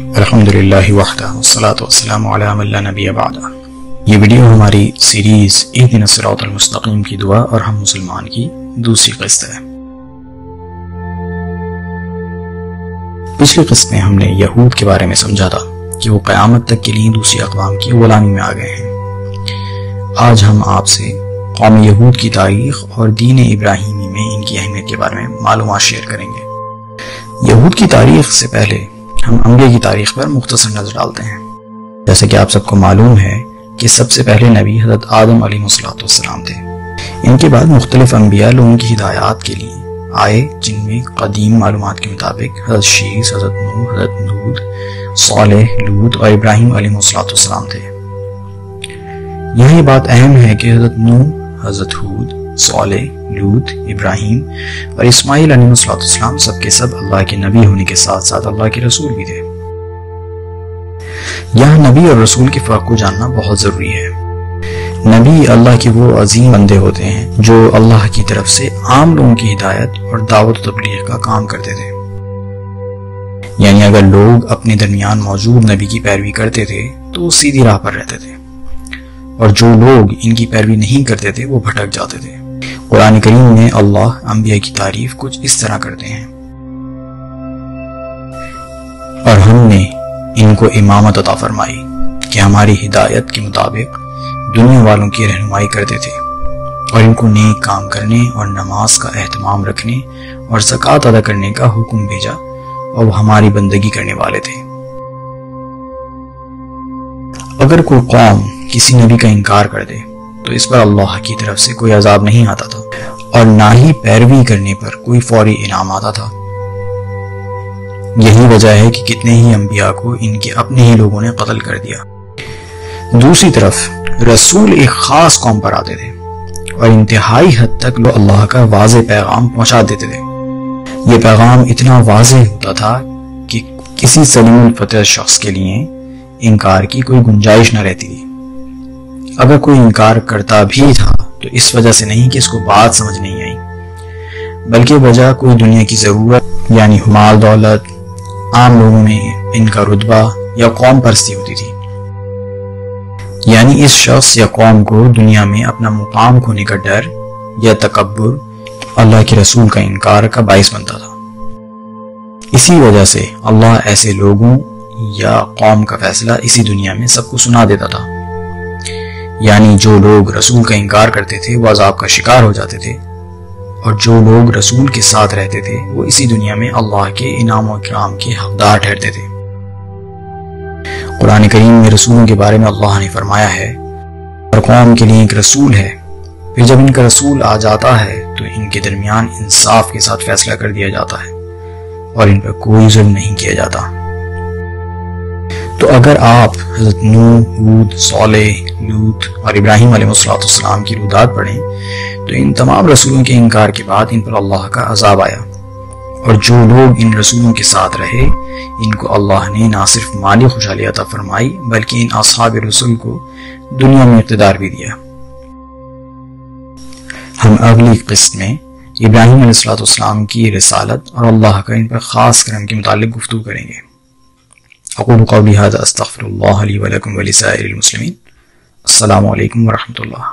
الحمدللہ وحدہ والصلاة والسلام علی من لا نبی بعدہ۔ یہ ویڈیو ہماری سیریز اہدنا الصراط المستقیم کی دعا اور ہم مسلمان کی دوسری قسط ہے۔ پچھلی قسط میں ہم نے یہود کے بارے میں سمجھا تھا کہ وہ قیامت تک کے لیے دوسری اقوام کی غلامی میں آ گئے ہیں۔ آج ہم آپ سے قوم یہود کی تاریخ اور دین ابراہیمی میں ان کی اہمیت کے بارے میں معلومات شیئر کریں گے۔ یہود کی تاریخ سے پہلے ہم انبیاء کی تاریخ پر مختصر نظر ڈالتے ہیں۔ جیسے کہ آپ سب کو معلوم ہے کہ سب سے پہلے نبی حضرت آدم علیہ السلام تھے۔ ان کے بعد مختلف انبیاء لوگوں کی ہدایات کے لیے آئے، جن میں قدیم معلومات کے مطابق حضرت شیس، حضرت نوح، حضرت ہود، صالح، لوط اور ابراہیم علیہ السلام تھے۔ یہاں یہ بات اہم ہے کہ حضرت نوح، حضرت ہود، صالح، لوط، ابراہیم اور اسماعیل علیہ السلام سب کے سب اللہ کے نبی ہونے کے ساتھ ساتھ اللہ کے رسول بھی تھے۔ یہاں نبی اور رسول کے فرق کو جاننا بہت ضروری ہے۔ نبی اللہ کے وہ عظیم بندے ہوتے ہیں جو اللہ کی طرف سے عام لوگوں کی ہدایت اور دعوت و تبلیغ کا کام کرتے تھے۔ یعنی اگر لوگ اپنے درمیان موجود نبی کی پیروی کرتے تھے تو وہ سیدھی راہ پر رہتے تھے، اور جو لوگ ان کی پیروی نہیں کرتے تھے وہ بھٹک جاتے تھے۔ قرآن کریم میں اللہ انبیاء کی تعریف کچھ اس طرح کرتے ہیں: اور ہم نے ان کو امامت عطا فرمائی کہ ہماری ہدایت کے مطابق دنیا والوں کی رہنمائی کرتے تھے، اور ان کو نیک کام کرنے اور نماز کا اہتمام رکھنے اور زکوٰۃ ادا کرنے کا حکم بھیجا، اور وہ ہماری بندگی کرنے والے تھے۔ اگر کوئی قوم کسی نبی کا انکار کر دے تو اس پر اللہ کی طرف سے کوئی عذاب نہیں آتا تھا، اور نہ ہی پیروی کرنے پر کوئی فوری انعام آتا تھا۔ یہی وجہ ہے کہ کتنے ہی انبیاء کو ان کے اپنے ہی لوگوں نے قتل کر دیا۔ دوسری طرف رسول ایک خاص قوم پر آتے تھے اور انتہائی حد تک وہ اللہ کا واضح پیغام پہنچا دیتے تھے۔ یہ پیغام اتنا واضح ہوتا تھا کہ کسی سلیم الفطرت شخص کے لیے انکار کی کوئی گنجائش نہ رہتی تھی۔ اگر کوئی انکار کرتا بھی تھا تو اس وجہ سے نہیں کہ اس کو بات سمجھ نہیں آئی، بلکہ وجہ کوئی دنیا کی ضرورت، یعنی مال دولت، عام لوگوں میں ان کا رتبہ یا قوم پرستی ہوتی تھی۔ یعنی اس شخص یا قوم کو دنیا میں اپنا مقام کھونے کا ڈر یا تکبر اللہ کے رسول کا انکار کا باعث بنتا تھا۔ اسی وجہ سے اللہ ایسے لوگوں یا قوم کا فیصلہ اسی دنیا میں سب کو سنا دیتا تھا۔ یعنی جو لوگ رسول کا انکار کرتے تھے وہ عذاب کا شکار ہو جاتے تھے، اور جو لوگ رسول کے ساتھ رہتے تھے وہ اسی دنیا میں اللہ کے انعام و اکرام کے حقدار ٹھہرتے تھے۔ قرآن کریم میں رسولوں کے بارے میں اللہ نے فرمایا ہے: اور قوم کے لیے ایک رسول ہے، پھر جب ان کا رسول آ جاتا ہے تو ان کے درمیان انصاف کے ساتھ فیصلہ کر دیا جاتا ہے، اور ان پر کوئی ظلم نہیں کیا جاتا۔ تو اگر آپ حضرت نوح، ہود، صالح، لوط اور ابراہیم علیہ السلام کی رودات پڑھیں تو ان تمام رسولوں کے انکار کے بعد ان پر اللہ کا عذاب آیا، اور جو لوگ ان رسولوں کے ساتھ رہے ان کو اللہ نے نہ صرف مالی خوشحالی عطا فرمائی بلکہ ان اصحاب رسول کو دنیا میں اقتدار بھی دیا۔ ہم اگلی قسط میں ابراہیم علیہ السلام کی رسالت اور اللہ کا ان پر خاص کرم کے متعلق گفتگو کریں گے۔ اقول قولی ھذا استغفر اللہ لی ولکم ولسائر المسلمین۔ السلام علیکم ورحمۃ اللہ۔